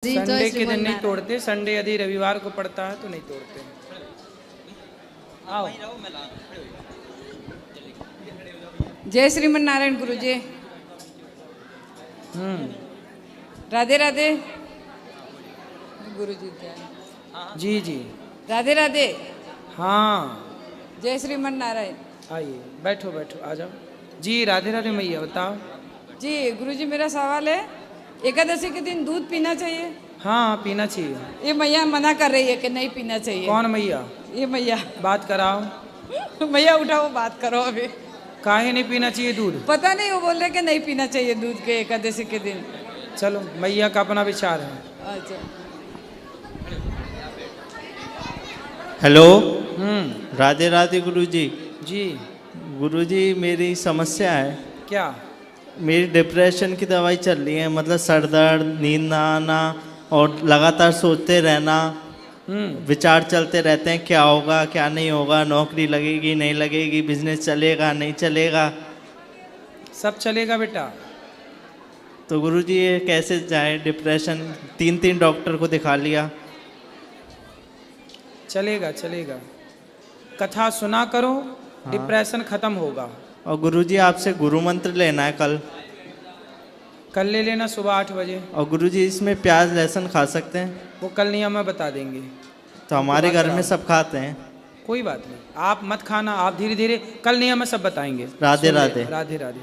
Sunday के दिन नहीं तोड़ते, संडे यदि रविवार को पड़ता है तो नहीं तोड़ते। आओ। जय श्रीमन नारायण गुरु जी। राधे राधे गुरु जी। जी जी राधे राधे। हाँ जय श्रीमन नारायण। आइए बैठो बैठो आ जाओ जी। राधे राधे मैया बताओ जी। गुरु जी मेरा सवाल है, एकादशी के दिन दूध पीना चाहिए? हाँ पीना चाहिए। ये मैया मना कर रही है कि नहीं पीना चाहिए। कौन मैया? ये मैया। बात कराओ। मैया उठाओ बात करो अभी। काहे नहीं पीना चाहिए दूध? पता नहीं, वो बोल रहे कि नहीं पीना चाहिए दूध के एकादशी के दिन। चलो मैया का अपना विचार है। अच्छा। हेलो। राधे राधे गुरुजी। जी गुरुजी मेरी समस्या है। क्या? मेरी डिप्रेशन की दवाई चल रही है, मतलब सर दर्द, नींद ना आना और लगातार सोचते रहना। विचार चलते रहते हैं क्या होगा क्या नहीं होगा, नौकरी लगेगी नहीं लगेगी, बिजनेस चलेगा नहीं चलेगा। सब चलेगा बेटा। तो गुरुजी ये कैसे जाए? डिप्रेशन 3 डॉक्टर को दिखा लिया। चलेगा चलेगा, कथा सुना करो। हाँ। डिप्रेशन खत्म होगा। और गुरुजी आपसे गुरु मंत्र लेना है कल ले लेना सुबह 8 बजे। और गुरुजी इसमें प्याज लहसुन खा सकते हैं? वो कल नियम में बता देंगे। तो हमारे घर में सब खाते हैं। कोई बात नहीं, आप मत खाना, आप धीरे धीरे कल नियम में सब बताएंगे। राधे राधे। राधे राधे।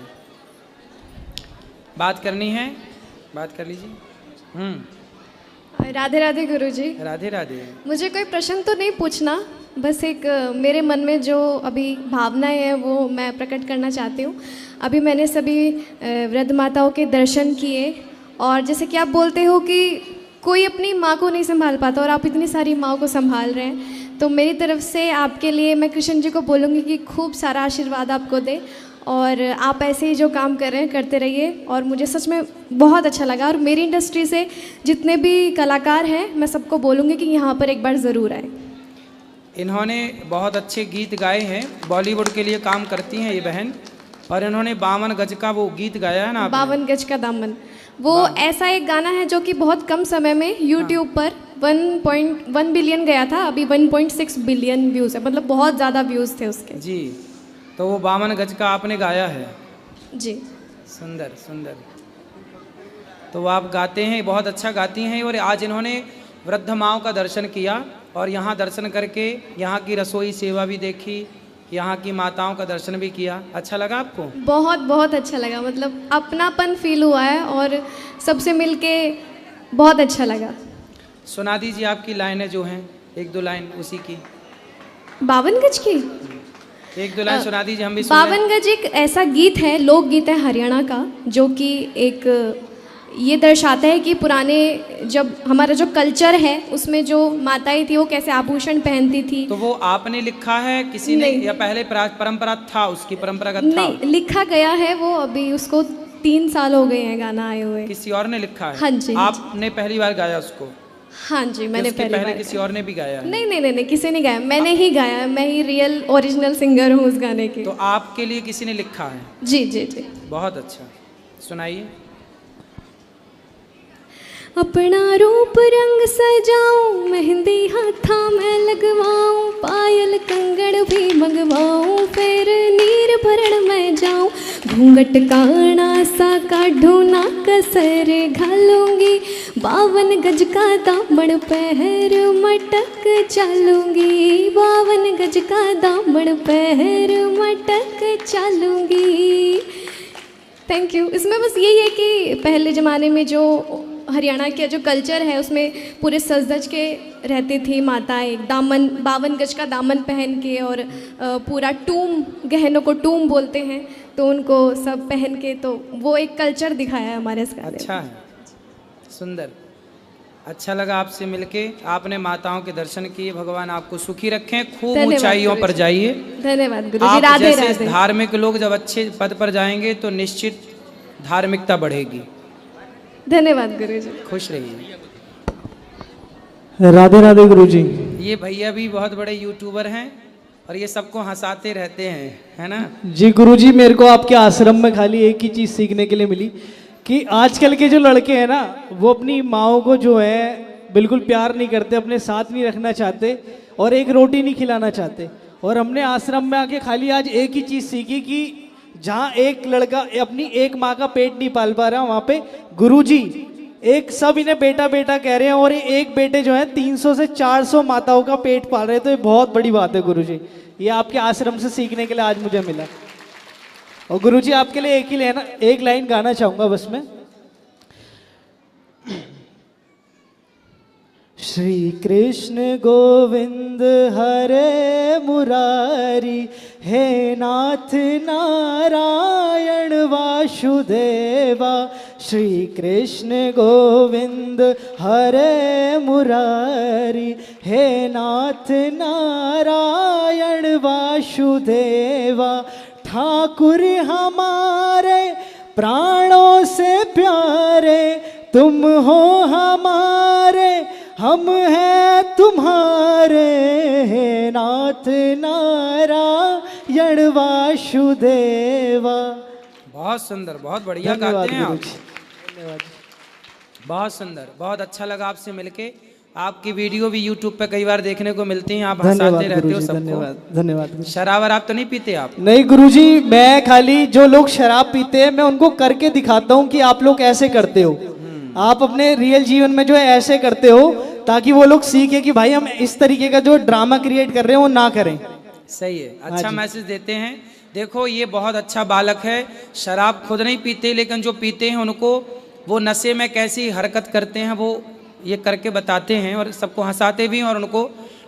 बात करनी है, बात कर लीजिए। राधे राधे गुरुजी। राधे राधे। मुझे कोई प्रश्न तो नहीं पूछना, बस एक मेरे मन में जो अभी भावनाएं हैं वो मैं प्रकट करना चाहती हूँ। अभी मैंने सभी वृद्ध माताओं के दर्शन किए, और जैसे कि आप बोलते हो कि कोई अपनी माँ को नहीं संभाल पाता और आप इतनी सारी माँओं को संभाल रहे हैं, तो मेरी तरफ से आपके लिए मैं कृष्ण जी को बोलूँगी कि खूब सारा आशीर्वाद आपको दे, और आप ऐसे ही जो काम कर रहे हैं करते रहिए। और मुझे सच में बहुत अच्छा लगा, और मेरी इंडस्ट्री से जितने भी कलाकार हैं मैं सबको बोलूँगी कि यहाँ पर एक बार ज़रूर आए। इन्होंने बहुत अच्छे गीत गाए हैं, बॉलीवुड के लिए काम करती हैं ये बहन, और इन्होंने 52 गज का वो गीत गाया है ना। 52 गज का दामन, वो ऐसा एक गाना है जो कि बहुत कम समय में यूट्यूब पर 1.1 बिलियन गया था, अभी 1.6 बिलियन व्यूज़ है, मतलब बहुत ज़्यादा व्यूज़ थे उसके। जी, तो वो 52 गज का आपने गाया है जी। सुंदर सुंदर। तो वो आप गाते हैं, बहुत अच्छा गाती हैं। और आज इन्होंने वृद्ध माँओं का दर्शन किया, और यहाँ दर्शन करके यहाँ की रसोई सेवा भी देखी, यहाँ की माताओं का दर्शन भी किया। अच्छा लगा आपको? बहुत बहुत अच्छा लगा, मतलब अपनापन फील हुआ है और सबसे मिलके बहुत अच्छा लगा। सुना दीजिए आपकी लाइनें जो हैं, 1-2 लाइन उसी की। 52 गज की 1-2 लाइन सुना दीजिए, हम भी सुन लें। 52 गज एक ऐसा गीत है, लोकगीत है हरियाणा का, जो कि एक ये दर्शाता है कि पुराने जब हमारा जो कल्चर है उसमें जो माताएं थी वो कैसे आभूषण पहनती थी। तो वो आपने लिखा है किसी ने, या पहले परंपरा था उसकी, परंपरागत था? नहीं, लिखा गया है वो, अभी उसको 3 साल हो गए हैं गाना आए हुए। किसी और ने लिखा है? हाँ जी। आपने पहली बार गाया उसको? हाँ जी, मैंने पहले बार। किसी और ने भी गाया है? नहीं नहीं नहीं, किसी ने गाया, मैंने ही गाया, मैं ही रियल ओरिजिनल सिंगर हूँ उस गाने के। तो आपके लिए किसी ने लिखा है? जी जी जी। बहुत अच्छा, सुनाइए। अपना रूप रंग सजाऊं, मेहंदी हाथा में लगवाऊं, पायल कंगड़ भी मंगवाऊं, फिर नीर भरण में जाऊं, घूंघट काना सा काढूं ना कसर घालूंगी, 52 गज का दामन पहर मटक चलूंगी, 52 गज का दामन पहर मटक चलूंगी। Thank you. इसमें बस यही है कि पहले ज़माने में जो हरियाणा का जो कल्चर है उसमें पूरे सज धज के रहती थी माताएं, दामन 52 गज का दामन पहन के, और पूरा टूम, गहनों को टूम बोलते हैं, तो उनको सब पहन के, तो वो एक कल्चर दिखाया है हमारे इस गाने में। अच्छा है, सुंदर, अच्छा लगा आपसे मिलके। आपने माताओं के दर्शन किए, भगवान आपको सुखी रखें, खूब ऊंचाइयों पर जाइए। धन्यवाद गुरुजी। राधे राधे। धार्मिक लोग जब अच्छे पद पर जाएंगे तो निश्चित धार्मिकता बढ़ेगी। धन्यवाद गुरुजी। खुश रहिए। राधे राधे गुरुजी। ये भैया भी बहुत बड़े यूट्यूबर हैं और ये सबको हंसाते रहते हैं, है ना? जी गुरुजी, मेरे को आपके आश्रम में खाली एक ही चीज़ सीखने के लिए मिली कि आजकल के जो लड़के हैं ना, वो अपनी माओ को जो है बिल्कुल प्यार नहीं करते, अपने साथ नहीं रखना चाहते और एक रोटी नहीं खिलाना चाहते। और हमने आश्रम में आके खाली आज एक ही चीज़ सीखी कि जहाँ एक लड़का अपनी एक माँ का पेट नहीं पाल पा रहा, वहाँ पे गुरुजी एक सब इन्हें बेटा बेटा कह रहे हैं और ये एक बेटे जो है 300 से 400 माताओं का पेट पाल रहे हैं। तो ये बहुत बड़ी बात है गुरुजी, ये आपके आश्रम से सीखने के लिए आज मुझे मिला। और गुरुजी आपके लिए एक लाइन गाना चाहूँगा बस मैं। श्री कृष्ण गोविंद हरे मुरारी, हे नाथ नारायण वासुदेवा। श्री कृष्ण गोविंद हरे मुरारी, हे नाथ नारायण वासुदेवा। ठाकुर हमारे प्राणों से प्यारे, तुम हो हमारे हम हैं तुम्हारे, हे नाथ नारायण वासुदेवा। बहुत सुंदर, बहुत बढ़िया गाते हैं आप। बहुत सुंदर, बहुत अच्छा लगा आपसे मिलके। आपकी वीडियो भी YouTube पे कई बार देखने को मिलती हैं, आप हंसाते रहते हो सबको। धन्यवाद धन्यवाद। शराब वराब तो नहीं पीते आप? नहीं गुरुजी, मैं खाली जो लोग शराब पीते हैं मैं उनको करके दिखाता हूँ कि आप लोग ऐसे करते हो। आप अपने रियल जीवन में जो है ऐसे करते हो, ताकि वो लोग सीखे कि भाई हम इस तरीके का जो ड्रामा क्रिएट कर रहे हैं वो ना करें। सही है, अच्छा मैसेज देते हैं। देखो ये बहुत अच्छा बालक है, शराब खुद नहीं पीते, लेकिन जो पीते हैं उनको वो नशे में कैसी हरकत करते हैं वो ये करके बताते हैं और सबको हंसाते भी हैं और उनको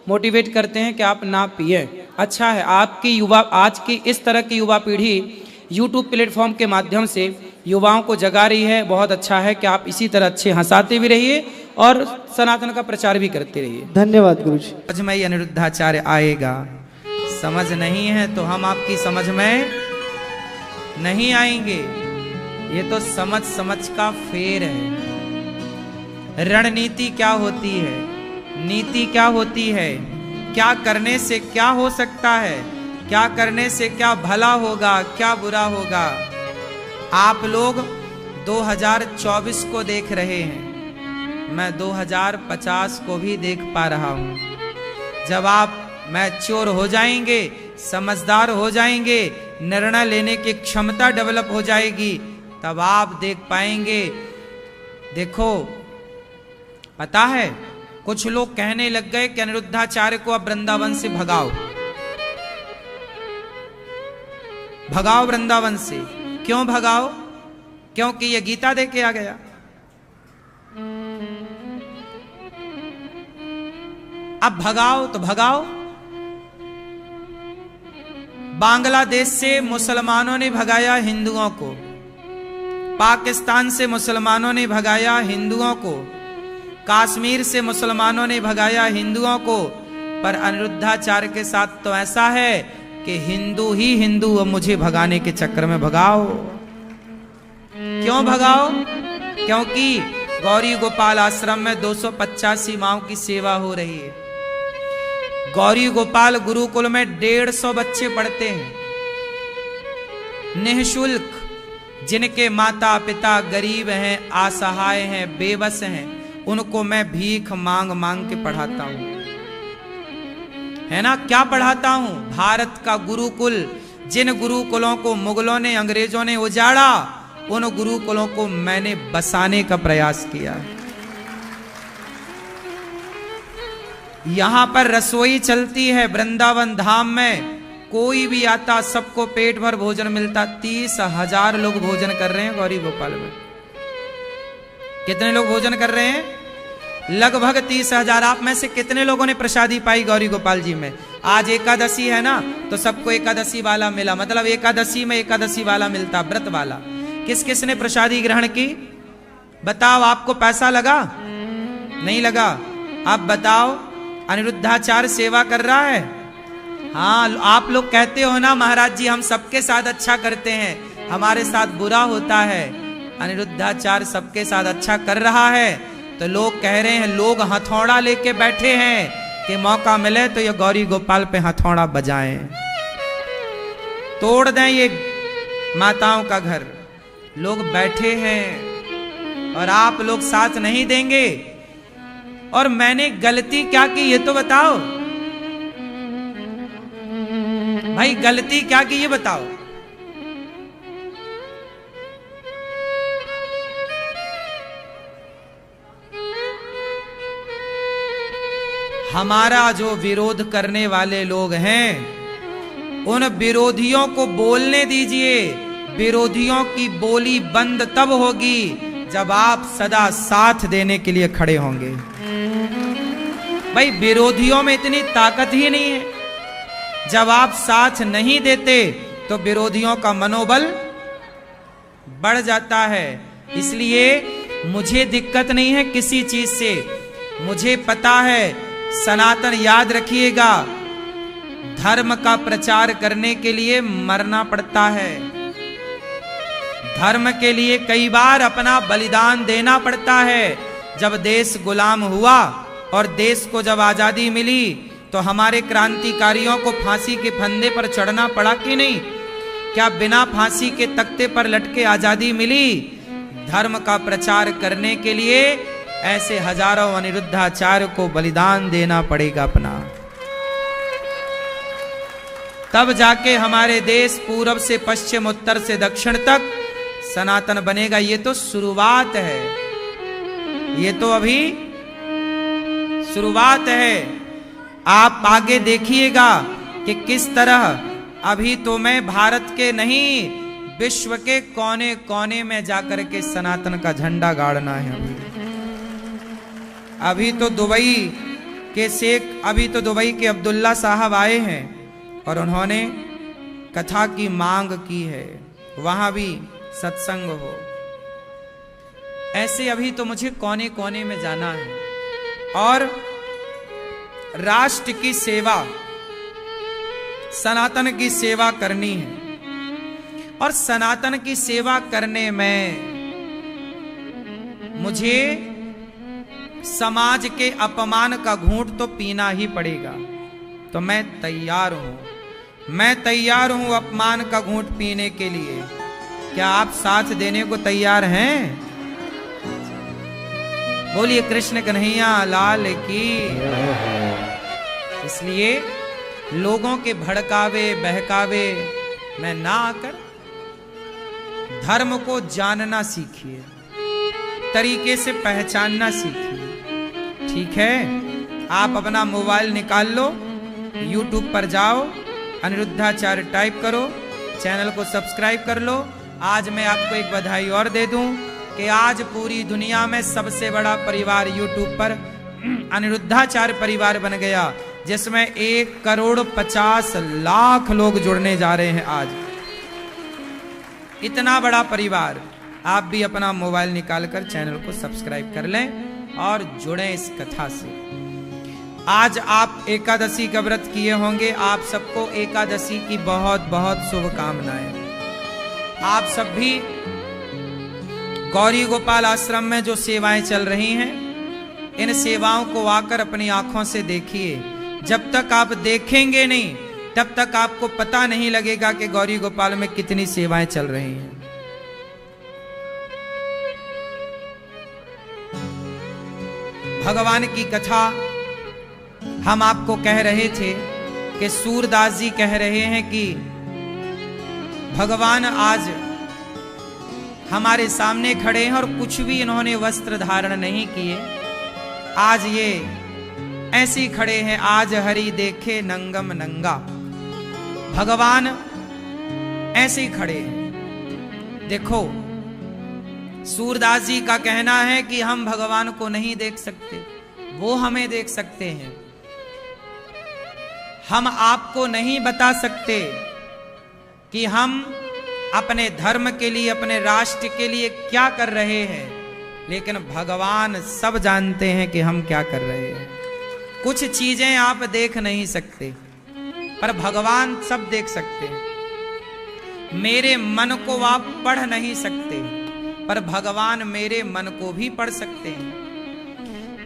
मोटिवेट करते हैं कि आप ना पिए। अच्छा है, आपकी युवा आज की इस तरह की युवा पीढ़ी YouTube प्लेटफॉर्म के माध्यम से युवाओं को जगा रही है। बहुत अच्छा है कि आप इसी तरह अच्छे हंसाते भी रहिए और सनातन का प्रचार भी करते रहिए। धन्यवाद गुरुजी। समझ में अनिरुद्धाचार्य आएगा, समझ नहीं है तो हम आपकी समझ में नहीं आएंगे। ये तो समझ समझ का फेर है। रणनीति क्या होती है, नीति क्या होती है, क्या करने से क्या हो सकता है, क्या करने से क्या भला होगा, क्या बुरा होगा। आप लोग 2024 को देख रहे हैं, मैं 2050 को भी देख पा रहा हूं। जब आप मैच्योर हो जाएंगे, समझदार हो जाएंगे, निर्णय लेने की क्षमता डेवलप हो जाएगी, तब आप देख पाएंगे। देखो पता है, कुछ लोग कहने लग गए कि अनिरुद्धाचार्य को अब वृंदावन से भगाओ, भगाओ वृंदावन से। क्यों भगाओ? क्योंकि ये गीता दे के आ गया। अब भगाओ तो भगाओ। बांग्लादेश से मुसलमानों ने भगाया हिंदुओं को, पाकिस्तान से मुसलमानों ने भगाया हिंदुओं को, कश्मीर से मुसलमानों ने भगाया हिंदुओं को। पर अनिरुद्धाचार्य के साथ तो ऐसा है कि हिंदू ही हिंदू अब मुझे भगाने के चक्कर में भगाओ। क्यों भगाओ? क्योंकि गौरी गोपाल आश्रम में 285 माओं की सेवा हो रही है। गौरी गोपाल गुरुकुल में 150 बच्चे पढ़ते हैं निःशुल्क। जिनके माता पिता गरीब हैं, असहाय हैं, बेबस हैं, उनको मैं भीख मांग मांग के पढ़ाता हूं। है ना, क्या पढ़ाता हूं? भारत का गुरुकुल। जिन गुरुकुलों को मुगलों ने, अंग्रेजों ने उजाड़ा, उन गुरुकुलों को मैंने बसाने का प्रयास किया। यहां पर रसोई चलती है वृंदावन धाम में, कोई भी आता सबको पेट भर भोजन मिलता। 30,000 लोग भोजन कर रहे हैं गौरी गोपाल में। कितने लोग भोजन कर रहे हैं? लगभग 30,000। आप में से कितने लोगों ने प्रसादी पाई गौरी गोपाल जी में? आज एकादशी है ना, तो सबको एकादशी वाला मिला, मतलब एकादशी में एकादशी वाला मिलता, व्रत वाला। किस किस ने प्रसादी ग्रहण की? बताओ, आपको पैसा लगा? नहीं लगा। आप बताओ, अनिरुद्धाचार्य सेवा कर रहा है? हाँ, आप लोग कहते हो ना महाराज जी हम सबके साथ अच्छा करते हैं, हमारे साथ बुरा होता है। अनिरुद्धाचार्य सबके साथ अच्छा कर रहा है, तो लोग कह रहे हैं, लोग हथौड़ा लेके बैठे हैं कि मौका मिले तो ये गौरी गोपाल पे हथौड़ा बजाएं, तोड़ दें ये माताओं का घर। लोग बैठे हैं और आप लोग साथ नहीं देंगे। और मैंने गलती क्या की ये तो बताओ भाई, गलती क्या की ये बताओ। हमारा जो विरोध करने वाले लोग हैं उन विरोधियों को बोलने दीजिए। विरोधियों की बोली बंद तब होगी जब आप सदा साथ देने के लिए खड़े होंगे। भाई विरोधियों में इतनी ताकत ही नहीं है। जब आप साथ नहीं देते तो विरोधियों का मनोबल बढ़ जाता है। इसलिए मुझे दिक्कत नहीं है किसी चीज से। मुझे पता है, सनातन याद रखिएगा, धर्म का प्रचार करने के लिए मरना पड़ता है। धर्म के लिए कई बार अपना बलिदान देना पड़ता है। जब देश गुलाम हुआ और देश को जब आजादी मिली तो हमारे क्रांतिकारियों को फांसी के फंदे पर चढ़ना पड़ा कि नहीं? क्या बिना फांसी के तख्ते पर लटके आजादी मिली? धर्म का प्रचार करने के लिए ऐसे हजारों अनिरुद्धाचार्य को बलिदान देना पड़ेगा अपना। तब जाके हमारे देश पूरब से पश्चिम, उत्तर से दक्षिण तक सनातन बनेगा। ये तो शुरुआत है, ये तो अभी शुरुआत है। आप आगे देखिएगा कि किस तरह अभी तो मैं भारत के नहीं विश्व के कोने कोने में जाकर के सनातन का झंडा गाड़ना है। अभी तो दुबई के शेख, अभी तो दुबई के अब्दुल्ला साहब आए हैं और उन्होंने कथा की मांग की है, वहां भी सत्संग हो। ऐसे अभी तो मुझे कोने कोने में जाना है और राष्ट्र की सेवा, सनातन की सेवा करनी है। और सनातन की सेवा करने में मुझे समाज के अपमान का घूंट तो पीना ही पड़ेगा। तो मैं तैयार हूं, मैं तैयार हूं अपमान का घूंट पीने के लिए। क्या आप साथ देने को तैयार हैं? बोलिए कृष्ण कन्हैया लाल की। इसलिए लोगों के भड़कावे बहकावे में ना आकर धर्म को जानना सीखिए, तरीके से पहचानना सीखिए। ठीक है, आप अपना मोबाइल निकाल लो, YouTube पर जाओ, अनिरुद्धाचार्य टाइप करो, चैनल को सब्सक्राइब कर लो। आज मैं आपको एक बधाई और दे दूं कि आज पूरी दुनिया में सबसे बड़ा परिवार YouTube पर अनिरुद्धाचार्य परिवार बन गया, जिसमें 1,50,00,000 लोग जुड़ने जा रहे हैं। आज इतना बड़ा परिवार। आप भी अपना मोबाइल निकालकर चैनल को सब्सक्राइब कर लें और जुड़ें इस कथा से। आज आप एकादशी का व्रत किए होंगे। आप सबको एकादशी की बहुत बहुत शुभकामनाएं। आप सब भी गौरी गोपाल आश्रम में जो सेवाएं चल रही हैं, इन सेवाओं को आकर अपनी आंखों से देखिए। जब तक आप देखेंगे नहीं तब तक आपको पता नहीं लगेगा कि गौरी गोपाल में कितनी सेवाएं चल रही हैं। भगवान की कथा हम आपको कह रहे थे कि सूरदास जी कह रहे हैं कि भगवान आज हमारे सामने खड़े हैं और कुछ भी इन्होंने वस्त्र धारण नहीं किए। आज ये ऐसे ही खड़े हैं, आज हरि देखे नंगम नंगा। भगवान ऐसे ही खड़े हैं। देखो, सूरदास जी का कहना है कि हम भगवान को नहीं देख सकते, वो हमें देख सकते हैं। हम आपको नहीं बता सकते कि हम अपने धर्म के लिए, अपने राष्ट्र के लिए क्या कर रहे हैं, लेकिन भगवान सब जानते हैं कि हम क्या कर रहे हैं। कुछ चीजें आप देख नहीं सकते पर भगवान सब देख सकते हैं। मेरे मन को आप पढ़ नहीं सकते पर भगवान मेरे मन को भी पढ़ सकते हैं।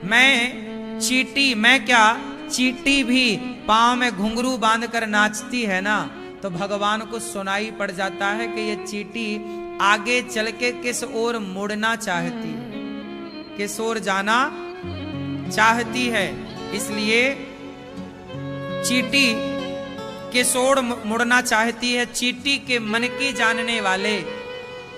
मैं क्या चींटी भी पांव में घुंघरू बांधकर नाचती है ना, तो भगवान को सुनाई पड़ जाता है कि ये चींटी आगे चल के किस ओर मुड़ना चाहती है। किशोर जाना चाहती है। इसलिए चींटी किशोर मुड़ना चाहती है। चींटी के मन की जानने वाले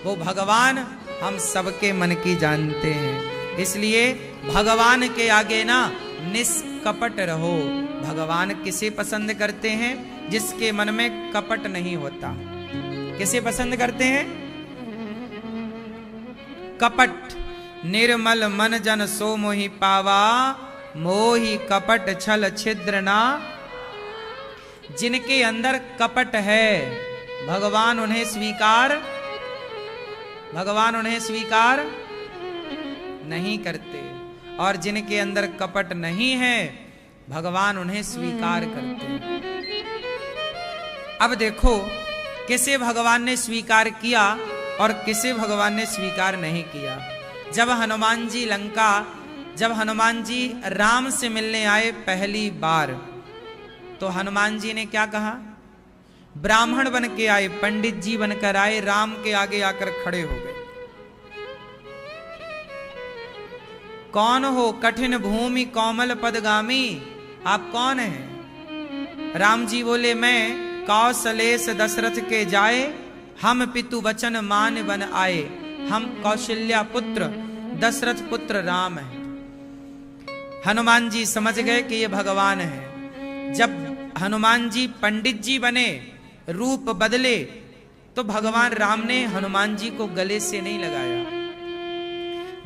वो भगवान हम सबके मन की जानते हैं। इसलिए भगवान के आगे ना निष्कपट रहो। भगवान किसे पसंद करते हैं? जिसके मन में कपट नहीं होता। किसे पसंद करते हैं? कपट। निर्मल मन जन सो मोहि पावा, मोहि कपट छल छिद्र ना। जिनके अंदर कपट है भगवान उन्हें स्वीकार नहीं करते, और जिनके अंदर कपट नहीं है भगवान उन्हें स्वीकार करते हैं। अब देखो किसे भगवान ने स्वीकार किया और किसे भगवान ने स्वीकार नहीं किया। जब हनुमान जी राम से मिलने आए पहली बार, तो हनुमान जी ने क्या कहा? ब्राह्मण बन के आए, पंडित जी बनकर आए, राम के आगे आकर खड़े हो गए। कौन हो कठिन भूमि कोमल पदगामी? आप कौन हैं? राम जी बोले, मैं कौशलेश दशरथ के जाए, हम पितु वचन मान बन आए। हम कौशल्या पुत्र दशरथ पुत्र राम है। हनुमान जी समझ गए कि ये भगवान है। जब हनुमान जी पंडित जी बने, रूप बदले, तो भगवान राम ने हनुमान जी को गले से नहीं लगाया।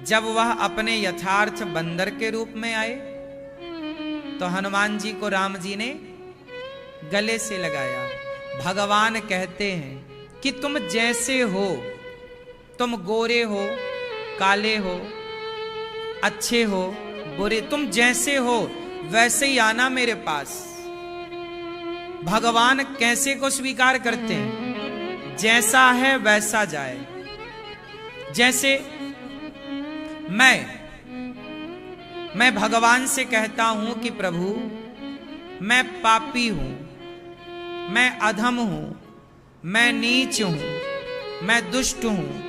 जब वह अपने यथार्थ बंदर के रूप में आए, तो हनुमान जी को राम जी ने गले से लगाया। भगवान कहते हैं कि तुम जैसे हो, तुम गोरे हो, काले हो, अच्छे हो, बुरे, तुम जैसे हो वैसे ही आना मेरे पास। भगवान कैसे को स्वीकार करते हैं? जैसा है वैसा जाए। जैसे मैं भगवान से कहता हूं कि प्रभु मैं पापी हूं, मैं अधम हूं, मैं नीच हूं, मैं दुष्ट हूं,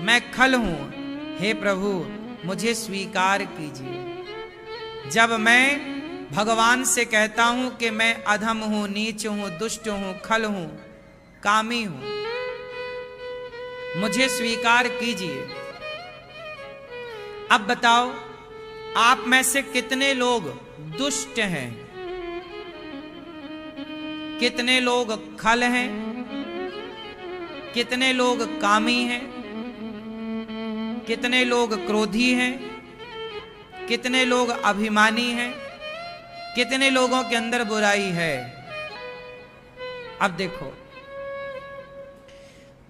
मैं खल हूं, हे प्रभु मुझे स्वीकार कीजिए। जब मैं भगवान से कहता हूं कि मैं अधम हूं, नीच हूं, दुष्ट हूं, खल हूं, कामी हूं, मुझे स्वीकार कीजिए। अब बताओ आप में से कितने लोग दुष्ट हैं, कितने लोग खल हैं, कितने लोग कामी हैं, कितने लोग क्रोधी हैं, कितने लोग अभिमानी हैं, कितने लोगों के अंदर बुराई है। अब देखो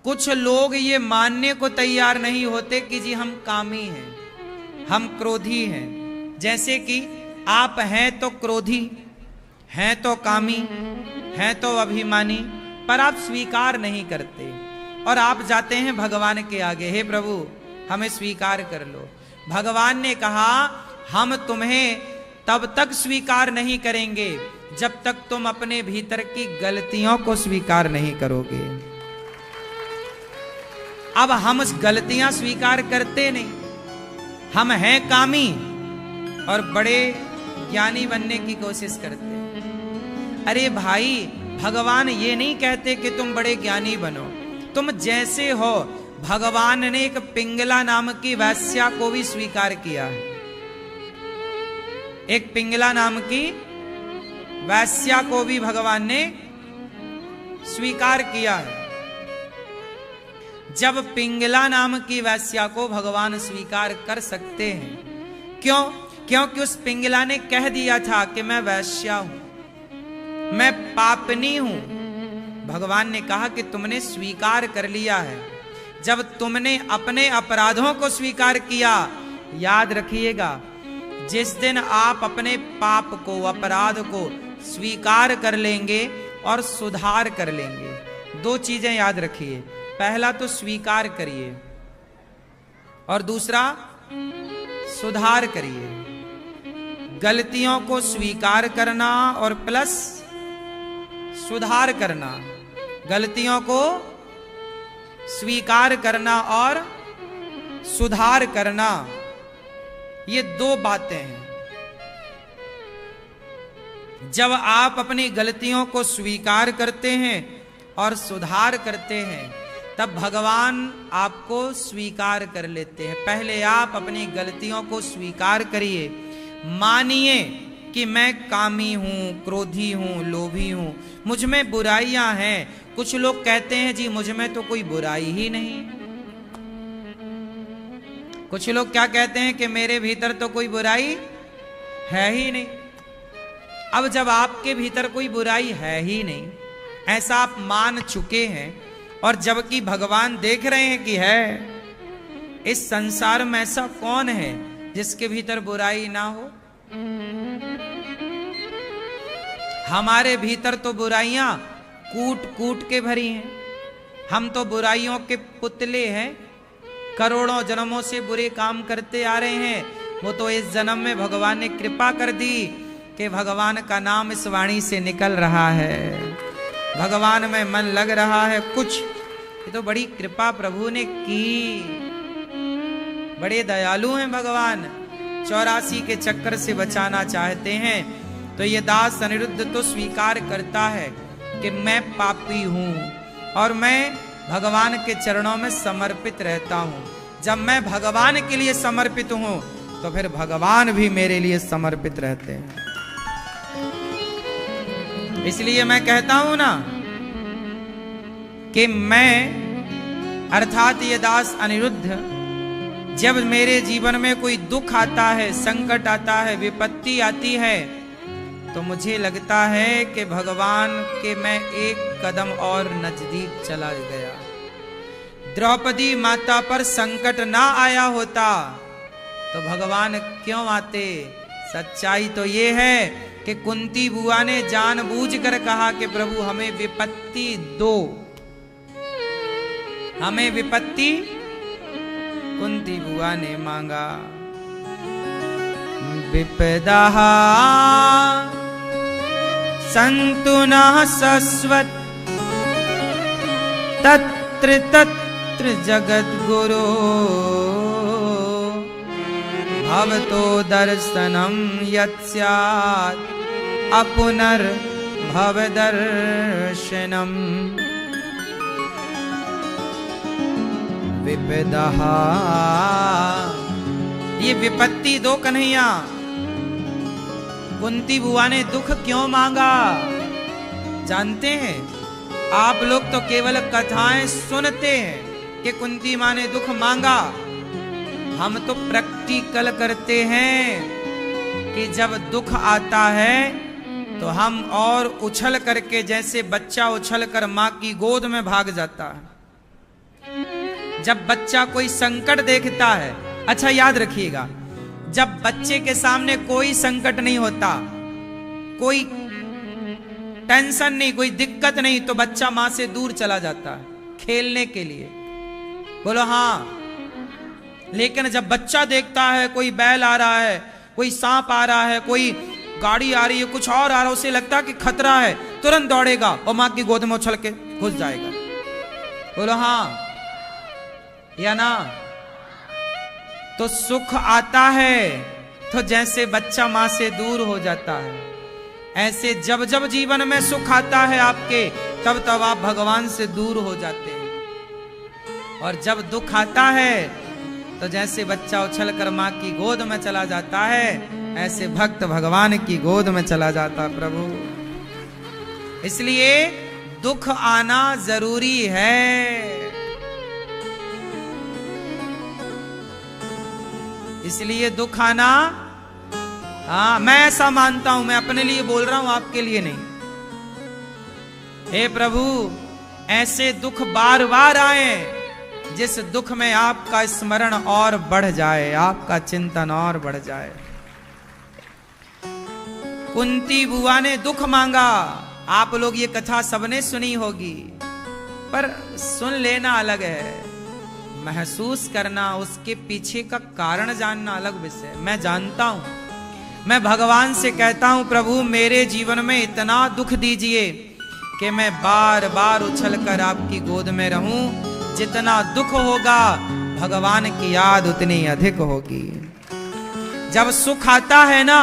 कुछ लोग ये मानने को तैयार नहीं होते कि जी हम कामी हैं, हम क्रोधी हैं। जैसे कि आप हैं तो क्रोधी, हैं तो कामी, हैं तो अभिमानी, पर आप स्वीकार नहीं करते और आप जाते हैं भगवान के आगे, हे प्रभु हमें स्वीकार कर लो। भगवान ने कहा हम तुम्हें तब तक स्वीकार नहीं करेंगे जब तक तुम अपने भीतर की गलतियों को स्वीकार नहीं करोगे। अब हम गलतियां स्वीकार करते नहीं, हम हैं कामी और बड़े ज्ञानी बनने की कोशिश करते हैं। अरे भाई भगवान ये नहीं कहते कि तुम बड़े ज्ञानी बनो, तुम जैसे हो। भगवान ने एक पिंगला नाम की वैश्या को भी स्वीकार किया है। एक पिंगला नाम की वैश्या को भी भगवान ने स्वीकार किया है। जब पिंगला नाम की वैश्या को भगवान स्वीकार कर सकते हैं, क्यों? क्योंकि उस पिंगला ने कह दिया था कि मैं वैश्या हूं, मैं पापनी हूं। भगवान ने कहा कि तुमने स्वीकार कर लिया है। जब तुमने अपने अपराधों को स्वीकार किया, याद रखिएगा जिस दिन आप अपने पाप को, अपराध को स्वीकार कर लेंगे और सुधार कर लेंगे, दो चीजें याद रखिए। पहला तो स्वीकार करिए और दूसरा सुधार करिए। गलतियों को स्वीकार करना और प्लस सुधार करना। गलतियों को स्वीकार करना और सुधार करना, ये दो बातें हैं। जब आप अपनी गलतियों को स्वीकार करते हैं और सुधार करते हैं, तब भगवान आपको स्वीकार कर लेते हैं। पहले आप अपनी गलतियों को स्वीकार करिए, मानिए कि मैं कामी हूं, क्रोधी हूं, लोभी हूं, मुझ में बुराइयां हैं। कुछ लोग कहते हैं जी मुझ में तो कोई बुराई ही नहीं। कुछ लोग क्या कहते हैं कि मेरे भीतर तो कोई बुराई है ही नहीं। अब जब आपके भीतर कोई बुराई है ही नहीं, ऐसा आप मान चुके हैं, और जबकि भगवान देख रहे हैं कि है, इस संसार में ऐसा कौन है जिसके भीतर बुराई ना हो। हमारे भीतर तो बुराइयां कूट कूट के भरी हैं। हम तो बुराइयों के पुतले हैं, करोड़ों जन्मों से बुरे काम करते आ रहे हैं। वो तो इस जन्म में भगवान ने कृपा कर दी कि भगवान का नाम इस वाणी से निकल रहा है, भगवान में मन लग रहा है कुछ। ये तो बड़ी कृपा प्रभु ने की, बड़े दयालु हैं भगवान। 84 के चक्कर से बचाना चाहते हैं। तो ये दास अनिरुद्ध तो स्वीकार करता है कि मैं पापी हूं और मैं भगवान के चरणों में समर्पित रहता हूं। जब मैं भगवान के लिए समर्पित हूं तो फिर भगवान भी मेरे लिए समर्पित रहते हैं। इसलिए मैं कहता हूं ना कि मैं अर्थात ये दास अनिरुद्ध, जब मेरे जीवन में कोई दुख आता है, संकट आता है, विपत्ति आती है, तो मुझे लगता है कि भगवान के मैं एक कदम और नजदीक चला गया। द्रौपदी माता पर संकट ना आया होता तो भगवान क्यों आते। सच्चाई तो ये है कि कुंती बुआ ने जानबूझकर कहा कि प्रभु हमें विपत्ति दो, हमें विपत्ति कुंती बुआ ने मांगा। विपदा संतु न शश्वत तत्र तत्र जगद्गुरो भवतो दर्शनम यत्स्यात् अपुनर्भव दर्शनम। विपदा, ये विपत्ति दो कन्हैया। कुंती बुआ ने दुख क्यों मांगा जानते हैं? आप लोग तो केवल कथाएं सुनते हैं कि कुंती मां ने दुख मांगा। हम तो प्रैक्टिकल करते हैं कि जब दुख आता है तो हम और उछल करके, जैसे बच्चा उछल कर मां की गोद में भाग जाता है। जब बच्चा कोई संकट देखता है, अच्छा याद रखिएगा, जब बच्चे के सामने कोई संकट नहीं होता, कोई टेंशन नहीं, कोई दिक्कत नहीं, तो बच्चा मां से दूर चला जाता है खेलने के लिए। बोलो हाँ। लेकिन जब बच्चा देखता है कोई बैल आ रहा है, कोई सांप आ रहा है, कोई गाड़ी आ रही है, कुछ और आ रहा है, उसे लगता है कि खतरा है, तुरंत दौड़ेगा और मां की गोद में उछल के घुस जाएगा। बोलो हाँ या ना। तो सुख आता है तो जैसे बच्चा मां से दूर हो जाता है, ऐसे जब जब जीवन में सुख आता है आपके, तब तब आप भगवान से दूर हो जाते हैं। और जब दुख आता है तो जैसे बच्चा उछल कर मां की गोद में चला जाता है, ऐसे भक्त भगवान की गोद में चला जाता है प्रभु। इसलिए दुख आना जरूरी है। इसलिए दुख आना, हाँ मैं ऐसा मानता हूं, मैं अपने लिए बोल रहा हूं, आपके लिए नहीं। हे प्रभु, ऐसे दुख बार बार आए जिस दुख में आपका स्मरण और बढ़ जाए, आपका चिंतन और बढ़ जाए। कुंती बुआ ने दुख मांगा। आप लोग ये कथा सबने सुनी होगी, पर सुन लेना अलग है, महसूस करना, उसके पीछे का कारण जानना अलग विषय। मैं जानता हूं, मैं भगवान से कहता हूं प्रभु मेरे जीवन में इतना दुख दीजिए कि मैं बार बार उछलकर आपकी गोद में रहूं। जितना दुख होगा भगवान की याद उतनी अधिक होगी। जब सुख आता है ना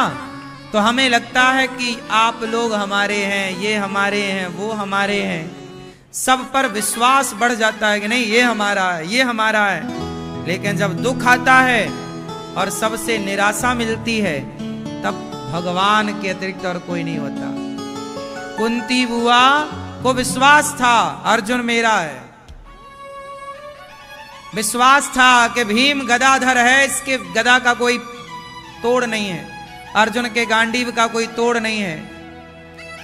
तो हमें लगता है कि आप लोग हमारे हैं, ये हमारे हैं, वो हमारे हैं। सब पर विश्वास बढ़ जाता है कि नहीं ये हमारा है, ये हमारा है। लेकिन जब दुख आता है और सबसे निराशा मिलती है तब भगवान के अतिरिक्त और कोई नहीं होता। कुंती बुआ को विश्वास था अर्जुन मेरा है, विश्वास था कि भीम गदाधर है, इसके गदा का कोई तोड़ नहीं है, अर्जुन के गांडीव का कोई तोड़ नहीं है,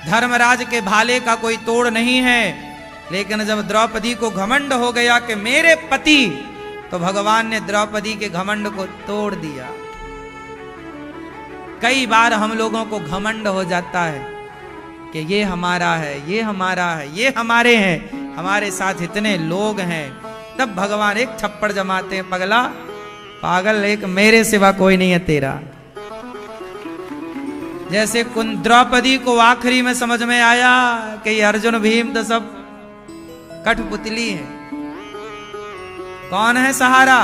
धर्मराज के भाले का कोई तोड़ नहीं है। लेकिन जब द्रौपदी को घमंड हो गया कि मेरे पति, तो भगवान ने द्रौपदी के घमंड को तोड़ दिया। कई बार हम लोगों को घमंड हो जाता है कि ये हमारा है, ये हमारा है, ये हमारे हैं, हमारे साथ इतने लोग हैं। तब भगवान एक थप्पड़ जमाते हैं, पगला पागल, एक मेरे सिवा कोई नहीं है तेरा। जैसे द्रौपदी को आखिरी में समझ में आया कि ये अर्जुन भीम तो सब कठपुतली है, कौन है सहारा?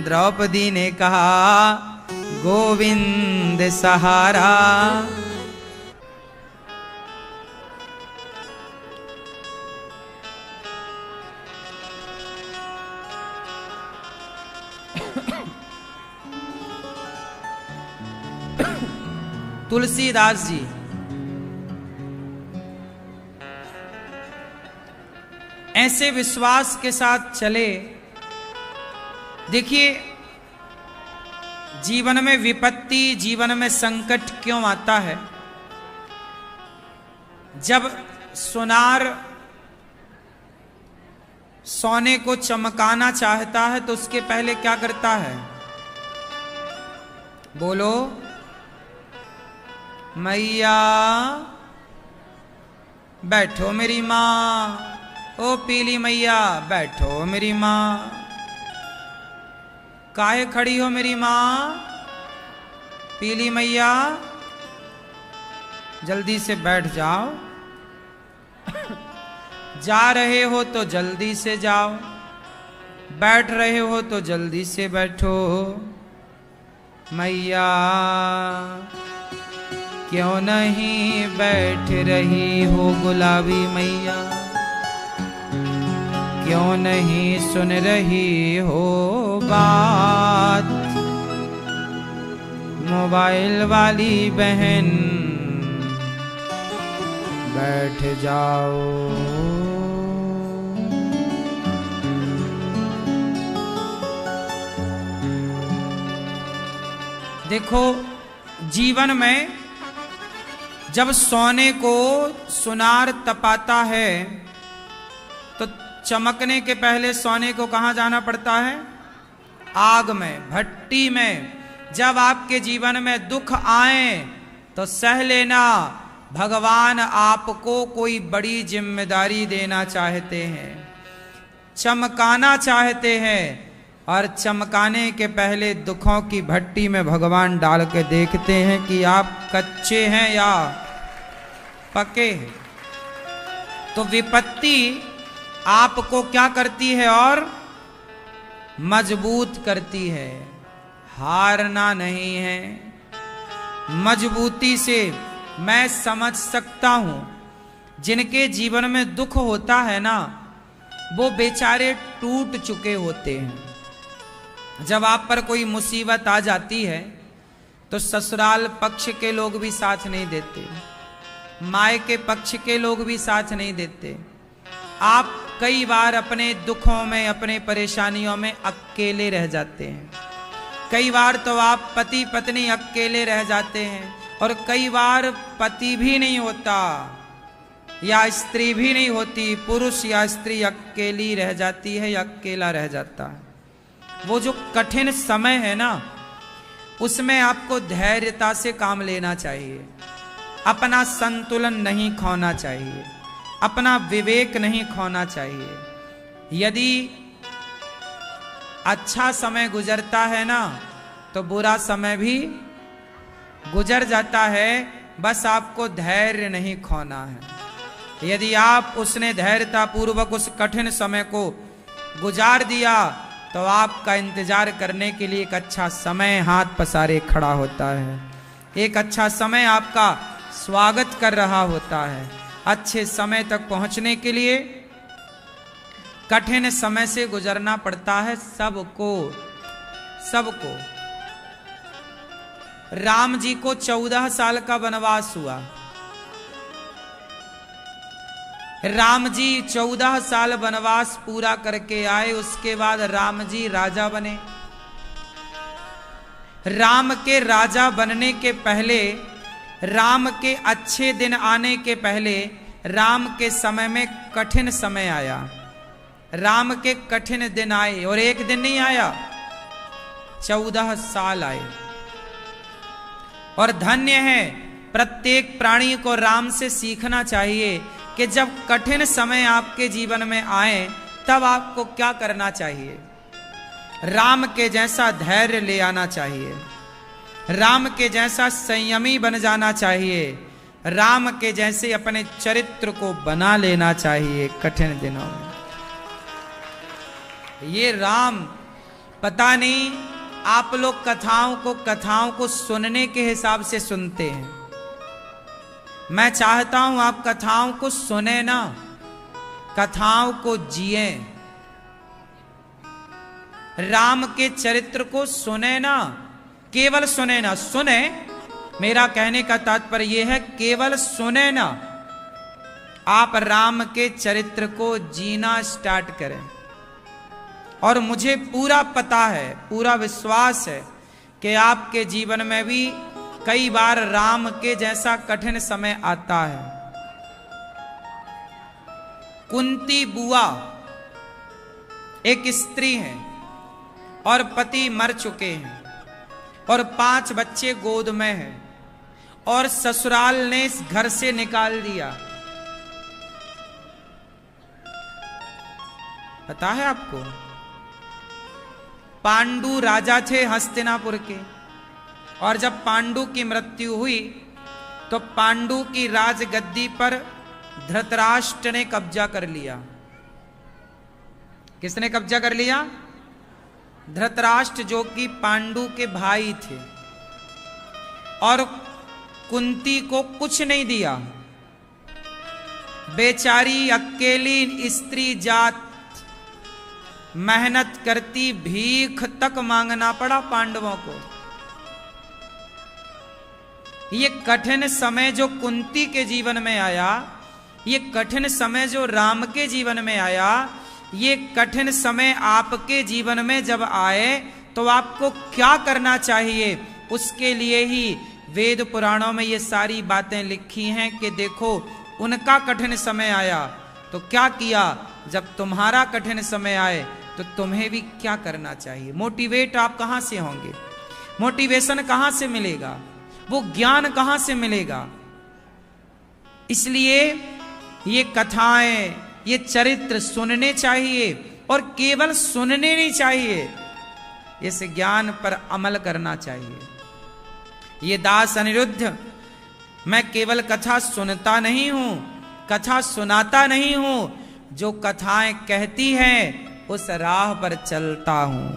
द्रौपदी ने कहा गोविंद सहारा। तुलसीदास जी ऐसे विश्वास के साथ चले। देखिए जीवन में विपत्ति, जीवन में संकट क्यों आता है? जब सुनार सोने को चमकाना चाहता है तो उसके पहले क्या करता है? बोलो मैया बैठो मेरी माँ, ओ पीली मैया बैठो मेरी माँ, काहे खड़ी हो मेरी माँ? पीली मैया जल्दी से बैठ जाओ, जा रहे हो तो जल्दी से जाओ, बैठ रहे हो तो जल्दी से बैठो। मैया क्यों नहीं बैठ रही हो गुलाबी मैया, क्यों नहीं सुन रही हो बात? मोबाइल वाली बहन बैठ जाओ। देखो जीवन में जब सोने को सुनार तपाता है तो चमकने के पहले सोने को कहाँ जाना पड़ता है? आग में, भट्टी में। जब आपके जीवन में दुख आए तो सह लेना, भगवान आपको कोई बड़ी जिम्मेदारी देना चाहते हैं, चमकाना चाहते हैं। और चमकाने के पहले दुखों की भट्टी में भगवान डाल के देखते हैं कि आप कच्चे हैं या पके हैं। तो विपत्ति आपको क्या करती है? और मजबूत करती है, हारना नहीं है। मजबूती से मैं समझ सकता हूं जिनके जीवन में दुख होता है ना, वो बेचारे टूट चुके होते हैं। जब आप पर कोई मुसीबत आ जाती है तो ससुराल पक्ष के लोग भी साथ नहीं देते, मायके पक्ष के लोग भी साथ नहीं देते। आप कई बार अपने दुखों में, अपने परेशानियों में अकेले रह जाते हैं। कई बार तो आप पति पत्नी अकेले रह जाते हैं, और कई बार पति भी नहीं होता या स्त्री भी नहीं होती, पुरुष या स्त्री अकेली रह जाती है या अकेला रह जाता है। वो जो कठिन समय है ना, उसमें आपको धैर्यता से काम लेना चाहिए, अपना संतुलन नहीं खोना चाहिए, अपना विवेक नहीं खोना चाहिए। यदि अच्छा समय गुजरता है ना तो बुरा समय भी गुजर जाता है, बस आपको धैर्य नहीं खोना है। यदि आप उसने धैर्यता पूर्वक उस कठिन समय को गुजार दिया तो आपका इंतजार करने के लिए एक अच्छा समय हाथ पसारे खड़ा होता है। एक अच्छा समय आपका स्वागत कर रहा होता है। अच्छे समय तक पहुंचने के लिए कठिन समय से गुजरना पड़ता है सबको। राम जी को 14 साल का वनवास हुआ। राम जी 14 साल वनवास पूरा करके आए। उसके बाद राम जी राजा बने। राम के राजा बनने के पहले, राम के अच्छे दिन आने के पहले, राम के समय में कठिन समय आया। राम के कठिन दिन आए और एक दिन नहीं आया, 14 साल आए। और धन्य है, प्रत्येक प्राणी को राम से सीखना चाहिए कि जब कठिन समय आपके जीवन में आए तब आपको क्या करना चाहिए। राम के जैसा धैर्य ले आना चाहिए, राम के जैसा संयमी बन जाना चाहिए, राम के जैसे अपने चरित्र को बना लेना चाहिए कठिन दिनों में। ये राम, पता नहीं आप लोग कथाओं को सुनने के हिसाब से सुनते हैं। मैं चाहता हूं आप कथाओं को सुने ना, कथाओं को जिए। राम के चरित्र को सुने ना, केवल सुने ना, सुने, मेरा कहने का तात्पर्य यह है केवल सुने ना, आप राम के चरित्र को जीना स्टार्ट करें। और मुझे पूरा पता है, पूरा विश्वास है कि आपके जीवन में भी कई बार राम के जैसा कठिन समय आता है। कुंती बुआ एक स्त्री है और पति मर चुके हैं और 5 बच्चे गोद में हैं और ससुराल ने इस घर से निकाल दिया। पता है आपको? पांडु राजा थे हस्तिनापुर के, और जब पांडु की मृत्यु हुई तो पांडु की राजगद्दी पर धृतराष्ट्र ने कब्जा कर लिया। किसने कब्जा कर लिया? धृतराष्ट्र, जो कि पांडु के भाई थे, और कुंती को कुछ नहीं दिया। बेचारी अकेली स्त्री जात मेहनत करती, भीख तक मांगना पड़ा पांडवों को। ये कठिन समय जो कुंती के जीवन में आया, ये कठिन समय जो राम के जीवन में आया, ये कठिन समय आपके जीवन में जब आए तो आपको क्या करना चाहिए, उसके लिए ही वेद पुराणों में ये सारी बातें लिखी हैं कि देखो उनका कठिन समय आया तो क्या किया, जब तुम्हारा कठिन समय आए तो तुम्हें भी क्या करना चाहिए। मोटिवेट आप कहां से होंगे, मोटिवेशन कहां से मिलेगा, वो ज्ञान कहां से मिलेगा। इसलिए ये कथाएं, ये चरित्र सुनने चाहिए, और केवल सुनने नहीं चाहिए, इस ज्ञान पर अमल करना चाहिए। ये दास अनिरुद्ध, मैं केवल कथा सुनता नहीं हूं, कथा सुनाता नहीं हूं, जो कथाएं कहती हैं उस राह पर चलता हूं,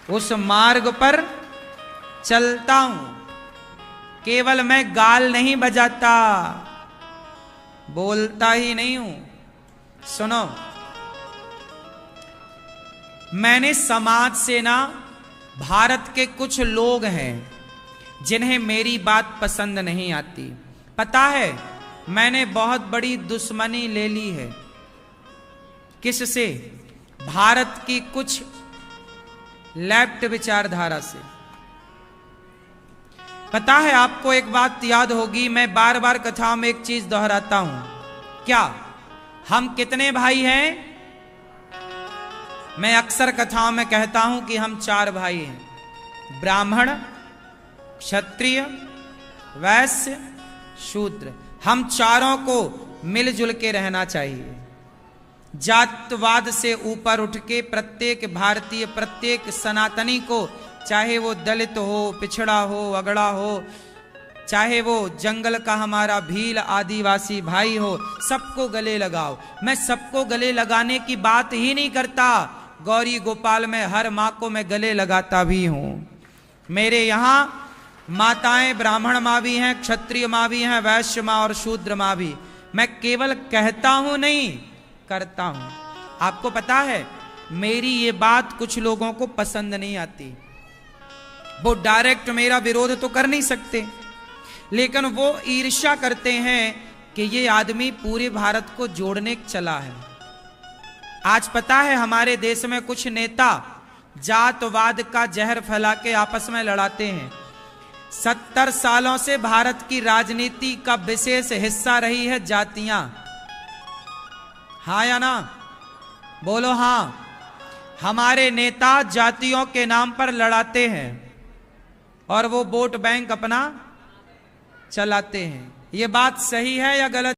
उस मार्ग पर चलता हूं। केवल मैं गाल नहीं बजाता, बोलता ही नहीं हूं। सुनो, मैंने समाज से ना, भारत के कुछ लोग हैं जिन्हें मेरी बात पसंद नहीं आती। पता है, मैंने बहुत बड़ी दुश्मनी ले ली है। किससे? भारत की कुछ लेफ्ट विचारधारा से। पता है, आपको एक बात याद होगी, मैं बार बार कथाओं में एक चीज दोहराता हूं। क्या हम कितने भाई हैं? मैं अक्सर कथाओं में कहता हूं कि हम 4 भाई हैं, ब्राह्मण, क्षत्रिय, वैश्य, शूद्र। हम चारों को मिलजुल के रहना चाहिए। जातवाद से ऊपर उठ के प्रत्येक भारतीय, प्रत्येक सनातनी को, चाहे वो दलित हो, पिछड़ा हो, अगड़ा हो, चाहे वो जंगल का हमारा भील आदिवासी भाई हो, सबको गले लगाओ। मैं सबको गले लगाने की बात ही नहीं करता, गौरी गोपाल में हर माँ को मैं गले लगाता भी हूं। मेरे यहाँ माताएं ब्राह्मण माँ भी हैं, क्षत्रिय माँ भी हैं, वैश्य माँ और शूद्र माँ भी। मैं केवल कहता हूं नहीं, करता हूं। आपको पता है मेरी ये बात कुछ लोगों को पसंद नहीं आती, वो डायरेक्ट मेरा विरोध तो कर नहीं सकते, लेकिन वो ईर्ष्या करते हैं कि ये आदमी पूरे भारत को जोड़ने चला है। आज पता है हमारे देश में कुछ नेता जातवाद का जहर फैला के आपस में लड़ाते हैं। 70 सालों से भारत की राजनीति का विशेष हिस्सा रही है जातियां। हाँ या ना? बोलो हाँ। हमारे नेता जातियों के नाम पर लड़ाते हैं और वो वोट बैंक अपना चलाते हैं। ये बात सही है या गलत?